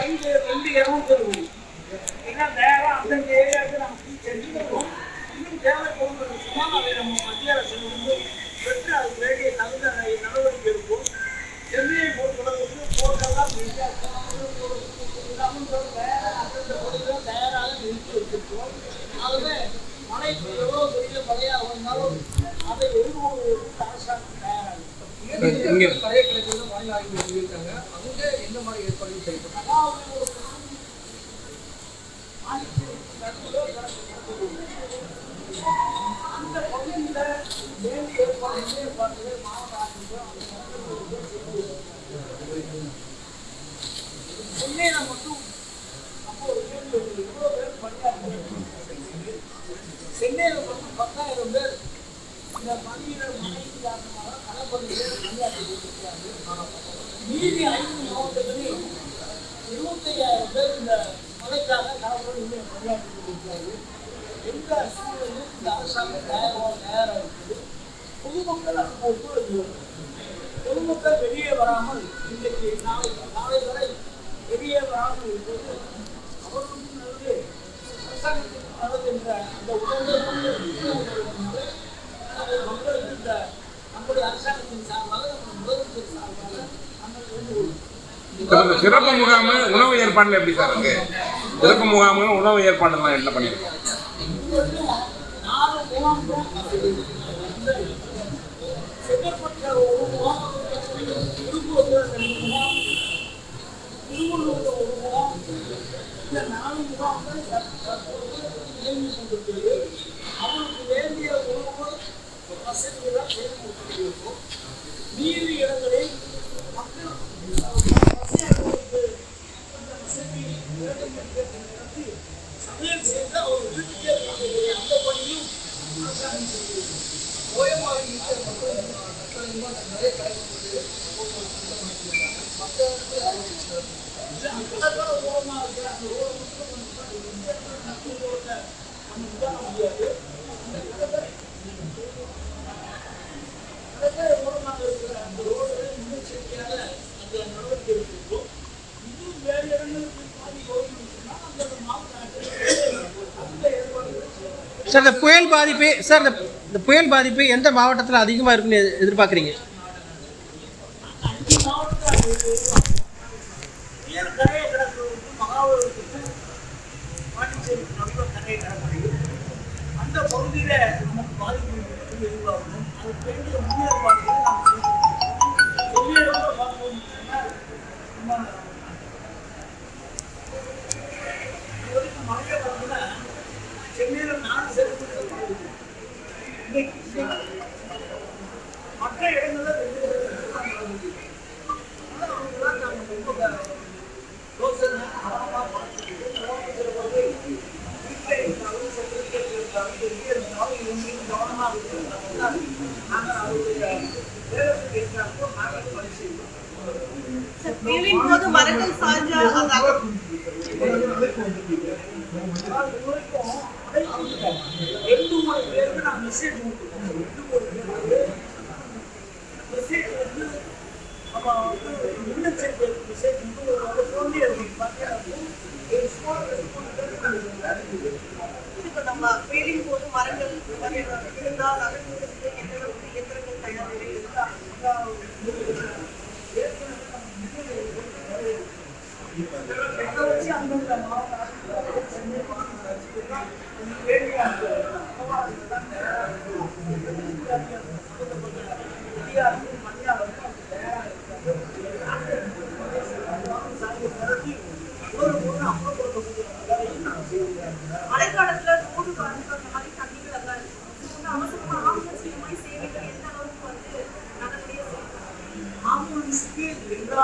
2 220 ஏன்னா நேரம் அந்தந்த ஏரியாவுக்கு நம்ம செஞ்சுருக்கோம். இன்னும் தேவைப்படுவது சொன்னால் அதை நம்ம மத்திய அரசு பெற்று அதுக்கு வேண்டிய தகுந்த நடவடிக்கை எடுப்போம். சென்னையை பொறுத்தளவுக்கு போட்டெல்லாம் வேற அந்தந்த பொருட்கள் தயாராக நிறுத்தி வச்சிருக்கோம். ஆகவே மழை எவ்வளோ பெரிய மழையாக வந்தாலும் அதை எதிர்கொள்வதற்கு அரசாங்கம் தயாராகும். பழைய கிடைக்கிறது வாங்கி ஆய்வு சொல்லியிருக்காங்க. அவங்க எந்த மாதிரி ஏற்பாடு செய்யப்படும்? அந்த பகுதியில் வேண்டிய ஏற்பாடுகள் மாவட்ட ஆட்சியர் சென்னையில மட்டும் அப்போ எவ்வளோ பேர் பணியாற்ற சென்னையில் மட்டும் 10,000 பேர் இந்த பணியிட மழை காரணமாக கடற்பகுதியில் பணியாற்றிருக்கிறார்கள். மீதி 5 மாவட்டங்களில் 25,000 பேர் இந்த மழைக்காக கடற்பகுதியில் பணியாற்றிருக்கிறார்கள். எந்த சூழலில் இந்த அரசாங்கம் தயாராக இருக்குது. பொதுமக்கள் அதுக்கு ஒத்துழைப்பு. பொதுமக்கள் வெளியே வராமல் இன்றைக்கு நாளை வரை வெளியே வராமல் இருப்பது அவர்களுக்கும் நல்லது, அரசாங்கத்திற்கு நல்லது என்ற அந்த உணர்வை மக்களுக்கு இந்த நம்முடைய அரசாங்கத்தின் சார்பாக நம்ம முதலமைச்சர் சார்பாக நம்ம சிறப்பு முகாம் உணவு ஏற்பாடுல எப்படி சார் இருக்கு? சிறப்பு முகாம்கள் உணவு ஏற்பாடுலாம் என்ன பண்ணிருக்கோம்? 4 முகாம்கள் செங்கற்பட்ட ஒரு முகாம், திருப்பூர்ல 2 முகாம், திருவள்ளூர்ல 1 முகாம், இந்த 4 முகாம்கள் இயங்கி கொண்டிருக்கிறது. அவருக்கு வேண்டிய உணவு வசதிகளாக செய்து கொடுத்திருக்கிறோம். மீதி இடங்களில் மக்கள் சமையல் செய்து அவர் வீட்டுக்கே அந்த பணியும் ஓயமாக இருக்கிற நிறைய கிடைக்கிறது. மக்கள் ஓரமாக இருக்கிற அந்த ஓரமாக நம்ம உதாரண முடியாது. ஓரமாக இருக்கிற அந்த ரோடு முன்னெச்சரிக்கையாக அந்த நடவடிக்கை எடுத்திருக்கோம். இன்னும் வேறு இடங்களுக்கு பாதி ஓய்வுனா அந்த மாவட்ட சார் இந்த புயல் பாதிப்பு இந்த புயல் பாதிப்பு எந்த மாவட்டத்தில் அதிகமாக இருக்குன்னு எதிர்பார்க்குறீங்க? கரையை கடற்கரைக்கு மகாபலிபுரத்துக்கு பாண்டிச்சேரிக்கு நடுவில் கரையை கடற்கரை அந்த பகுதியில் நமக்கு பாதிப்பு எதிர்பார்க்கணும். அதுக்கு வேண்டிய முன்னேற்பாடுகளை நாம் செய்யணும். சென்னையோட பார்க்கணும் இது வரைக்கும் மழையை பார்த்தீங்கன்னா சென்னையில் 4 சென்டிமீட்டர் மற்ற இடங்கள்ல 2 சென்டிமீட்டர். அவங்களாம் நாங்கள் ரொம்ப யோசனை கவனமாக பார்த்துக்கிட்டு வீட்டில் இருந்தாலும் செக்ரட்டரி இருந்தாலும் வெளியே இருந்தாலும் இவங்களும் கவனமாக இருக்கிறதுனால நாங்கள் அவருடைய வேலைக்கு இருக்கிறப்போ நாங்கள் பணி செய்வோம். மரங்கள் சாஞ்சா ரெண்டு மூணு பேருக்கு நான் மெசேஜ் கொடுத்துருக்கோம். 2 பேருக்கு மெசேஜ் வந்து நம்ம வந்து முன்னெச்சரிக்கை மெசேஜ் வந்து தோண்டி இப்போ நம்ம வெயிலின் போது மரங்கள் இருந்தால் அகற்றுவதற்கு எந்த அளவுக்கு இயந்திரங்கள் தயார் நிலையில் இருக்கா? வச்சு அந்தந்த மாவட்ட சென்னை மாநகராட்சி வேண்டிய அதிகாரிகள் பணியாளர்கள் தயாராக இருக்காங்க. மழைக்காலத்துல ரோடு பாதிப்பு அந்த மாதிரி தண்ணிகள் எல்லாம் இருக்கு. அவசரமா ஆம்புலன்ஸ் சேவைகள் எந்த அளவுக்கு வந்து நல்லபடியா செய்யலாம்? ஆம்புலன்ஸுக்கு எல்லா